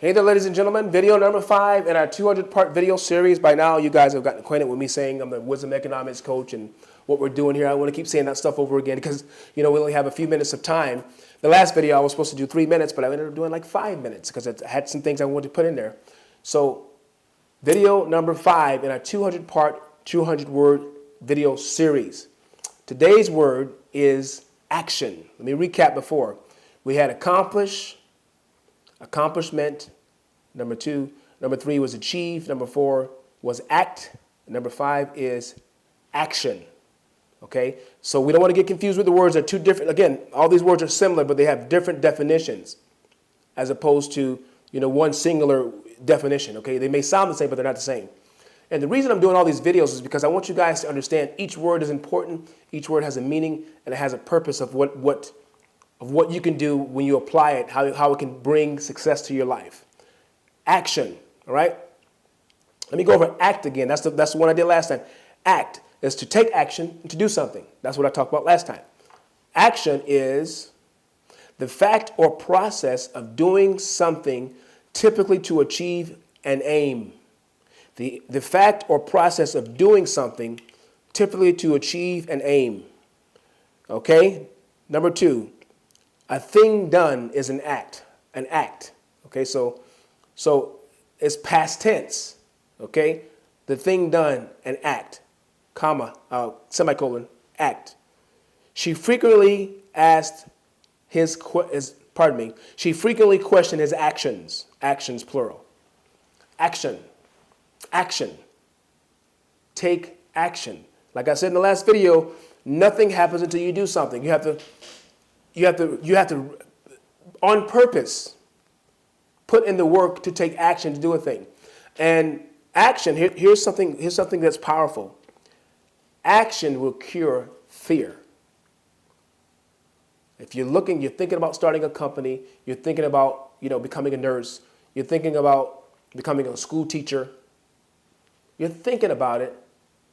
Hey there, ladies and gentlemen. Video number 5 in our 200-part video series. By now, you guys have gotten acquainted with me saying I'm the Wisdom Economics coach and what we're doing here. I want to keep saying that stuff over again because, we only have a few minutes of time. The last video, I was supposed to do 3 minutes, but I ended up doing like 5 minutes because I had some things I wanted to put in there. So, video number 5 in our 200-part, 200-word video series. Today's word is action. Let me recap before. We had accomplish, accomplishment, number 2. Number 3 was achieve. Number 4 was act. Number 5 is action. Okay? So we don't want to get confused with the words. They're two different. Again, all these words are similar, but they have different definitions as opposed to, one singular definition. Okay? They may sound the same, but they're not the same. And the reason I'm doing all these videos is because I want you guys to understand each word is important. Each word has a meaning and it has a purpose of what you can do when you apply it, how it can bring success to your life. Action, all right? Let me go over act again. That's the one I did last time. Act is to take action and to do something. That's what I talked about last time. Action is the fact or process of doing something typically to achieve an aim. The fact or process of doing something typically to achieve an aim. Okay? Number 2. A thing done is an act. An act. Okay, so it's past tense. Okay, the thing done, an act, comma, semicolon, act. She frequently asked she frequently questioned his actions. Actions, plural. Action. Action. Take action. Like I said in the last video, nothing happens until you do something. You have to, on purpose, put in the work to take action to do a thing. And action, here's something that's powerful. Action will cure fear. If you're thinking about starting a company, you're thinking about, becoming a nurse, you're thinking about becoming a school teacher, you're thinking about it,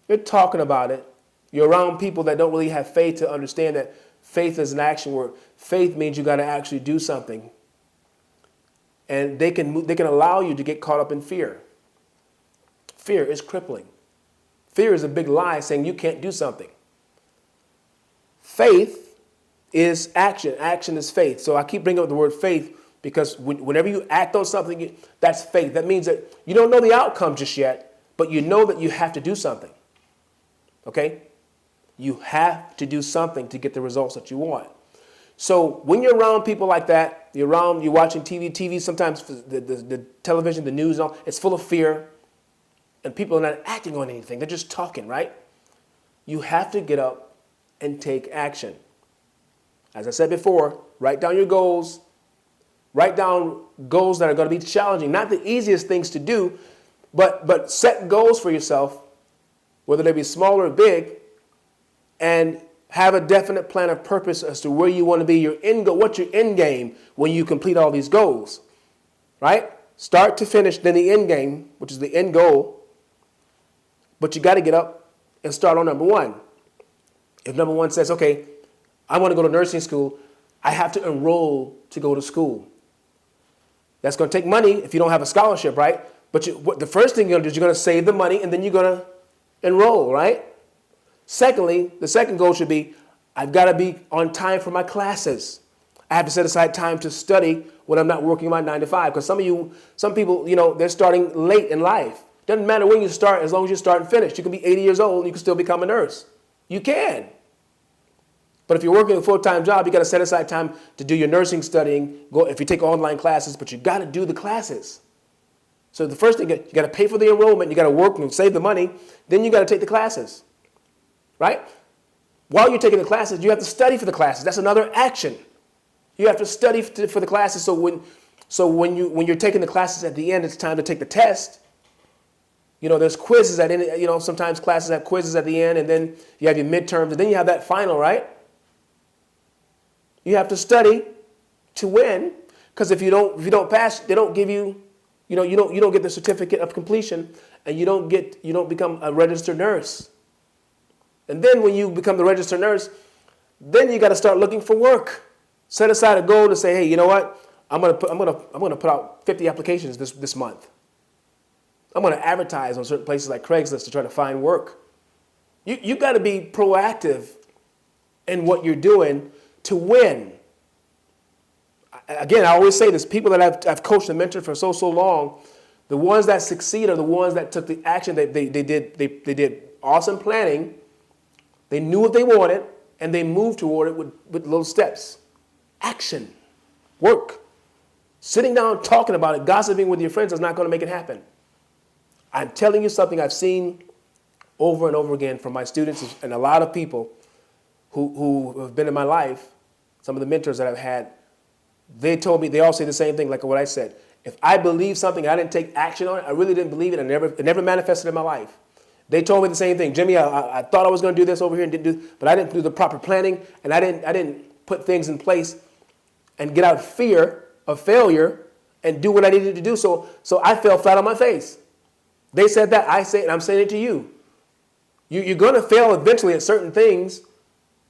you're talking about it, you're around people that don't really have faith to understand that faith is an action word. Faith means you got to actually do something. And they can allow you to get caught up in fear. Fear is crippling. Fear is a big lie saying you can't do something. Faith is action. Action is faith. So I keep bringing up the word faith because whenever you act on something, that's faith. That means that you don't know the outcome just yet, but you know that you have to do something. Okay? You have to do something to get the results that you want. So when you're around people like that, you're watching TV sometimes the television, the news, it's full of fear, and people are not acting on anything. They're just talking, right? You have to get up and take action. As I said before, write down your goals. Write down goals that are going to be challenging. Not the easiest things to do, but set goals for yourself, whether they be small or big, and have a definite plan of purpose as to where you want to be, your end goal, what's your end game when you complete all these goals, right? Start to finish, then the end game, which is the end goal. But you got to get up and start on number 1. If number 1 says, okay, I want to go to nursing school, I have to enroll to go to school. That's going to take money if you don't have a scholarship, right? But the first thing you're going to do is you're going to save the money and then you're going to enroll, right? Secondly, the second goal should be, I've got to be on time for my classes. I have to set aside time to study when I'm not working my 9 to 5. Because some people, they're starting late in life. Doesn't matter when you start, as long as you start and finish. You can be 80 years old and you can still become a nurse. You can. But if you're working a full-time job, you got to set aside time to do your nursing studying. If you take online classes, but you got to do the classes. So the first thing, you got to pay for the enrollment. You got to work and save the money. Then you got to take the classes. Right? While you're taking the classes, you have to study for the classes. That's another action. You have to study for the classes. So when you're taking the classes at the end, it's time to take the test. There's quizzes at end. Sometimes classes have quizzes at the end, and then you have your midterms, and then you have that final, right? You have to study to win, because if you don't pass, they don't give you, you don't get the certificate of completion, and you don't become a registered nurse. And then when you become the registered nurse, then you got to start looking for work. Set aside a goal to say, hey, you know what? I'm gonna put out 50 applications this month. I'm gonna advertise on certain places like Craigslist to try to find work. You got to be proactive in what you're doing to win. Again, I always say this: people that I've coached and mentored for so long, the ones that succeed are the ones that took the action. They did awesome planning. They knew what they wanted, and they moved toward it with little steps. Action, work. Sitting down talking about it, gossiping with your friends is not going to make it happen. I'm telling you something I've seen over and over again from my students and a lot of people who have been in my life, some of the mentors that I've had. They told me, they all say the same thing, like what I said. If I believe something, I didn't take action on it, I really didn't believe it, and it never manifested in my life. They told me the same thing. Jimmy, I thought I was going to do this over here and didn't do, but I didn't do the proper planning, and I didn't put things in place and get out of fear of failure and do what I needed to do. So I fell flat on my face. They said that, I say it, and I'm saying it to you. You're going to fail eventually at certain things.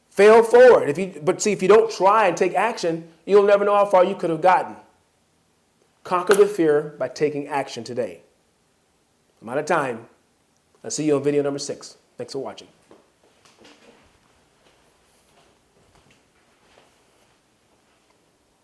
Fail forward. But see, if you don't try and take action, you'll never know how far you could have gotten. Conquer the fear by taking action today. I'm out of time. I'll see you on video number 6. Thanks for watching.